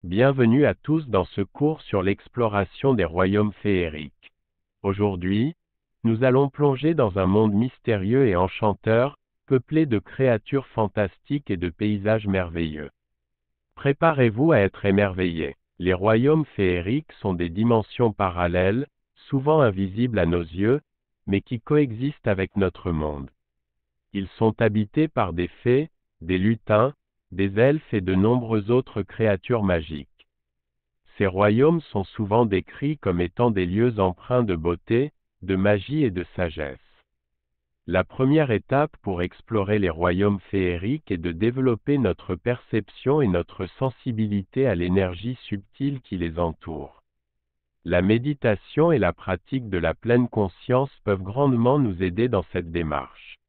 Bienvenue à tous dans ce cours sur l'exploration des royaumes féeriques. Aujourd'hui, nous allons plonger dans un monde mystérieux et enchanteur, peuplé de créatures fantastiques et de paysages merveilleux. Préparez-vous à être émerveillés. Les royaumes féeriques sont des dimensions parallèles, souvent invisibles à nos yeux, mais qui coexistent avec notre monde. Ils sont habités par des fées, des lutins, des elfes et de nombreuses autres créatures magiques. Ces royaumes sont souvent décrits comme étant des lieux empreints de beauté, de magie et de sagesse. La première étape pour explorer les royaumes féeriques est de développer notre perception et notre sensibilité à l'énergie subtile qui les entoure. La méditation et la pratique de la pleine conscience peuvent grandement nous aider dans cette démarche.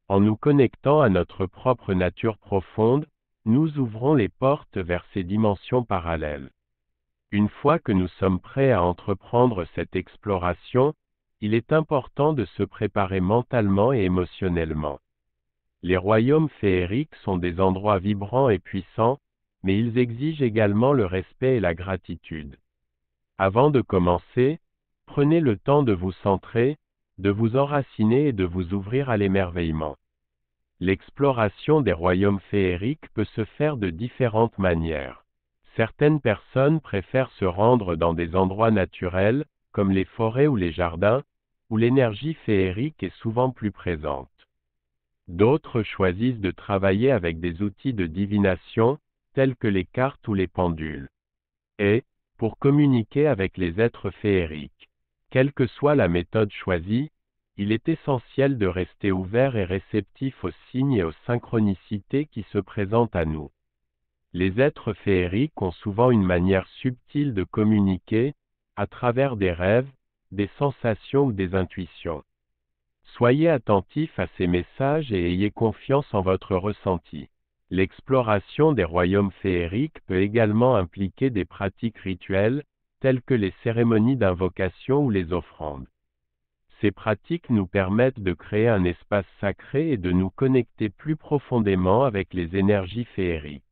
En nous connectant à notre propre nature profonde, nous ouvrons les portes vers ces dimensions parallèles. Une fois que nous sommes prêts à entreprendre cette exploration, il est important de se préparer mentalement et émotionnellement. Les royaumes féeriques sont des endroits vibrants et puissants, mais ils exigent également le respect et la gratitude. Avant de commencer, prenez le temps de vous centrer, de vous enraciner et de vous ouvrir à l'émerveillement. L'exploration des royaumes féeriques peut se faire de différentes manières. Certaines personnes préfèrent se rendre dans des endroits naturels, comme les forêts ou les jardins, où l'énergie féerique est souvent plus présente. D'autres choisissent de travailler avec des outils de divination, tels que les cartes ou les pendules. Et, pour communiquer avec les êtres féeriques, quelle que soit la méthode choisie, il est essentiel de rester ouvert et réceptif aux signes et aux synchronicités qui se présentent à nous. Les êtres féeriques ont souvent une manière subtile de communiquer, à travers des rêves, des sensations ou des intuitions. Soyez attentifs à ces messages et ayez confiance en votre ressenti. L'exploration des royaumes féeriques peut également impliquer des pratiques rituelles, telles que les cérémonies d'invocation ou les offrandes. Ces pratiques nous permettent de créer un espace sacré et de nous connecter plus profondément avec les énergies féeriques.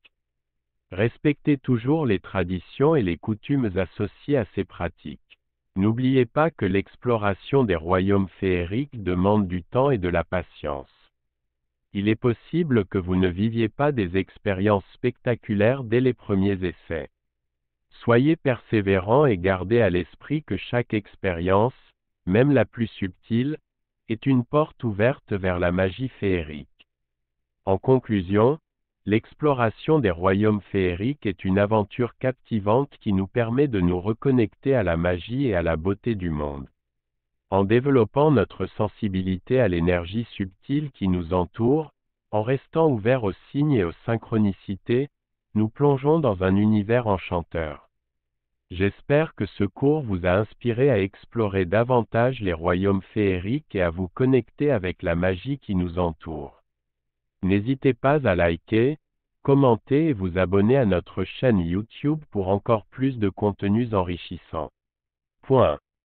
Respectez toujours les traditions et les coutumes associées à ces pratiques. N'oubliez pas que l'exploration des royaumes féeriques demande du temps et de la patience. Il est possible que vous ne viviez pas des expériences spectaculaires dès les premiers essais. Soyez persévérants et gardez à l'esprit que chaque expérience, même la plus subtile, est une porte ouverte vers la magie féerique. En conclusion, l'exploration des royaumes féeriques est une aventure captivante qui nous permet de nous reconnecter à la magie et à la beauté du monde. En développant notre sensibilité à l'énergie subtile qui nous entoure, en restant ouverts aux signes et aux synchronicités, nous plongeons dans un univers enchanteur. J'espère que ce cours vous a inspiré à explorer davantage les royaumes féeriques et à vous connecter avec la magie qui nous entoure. N'hésitez pas à liker, commenter et vous abonner à notre chaîne YouTube pour encore plus de contenus enrichissants.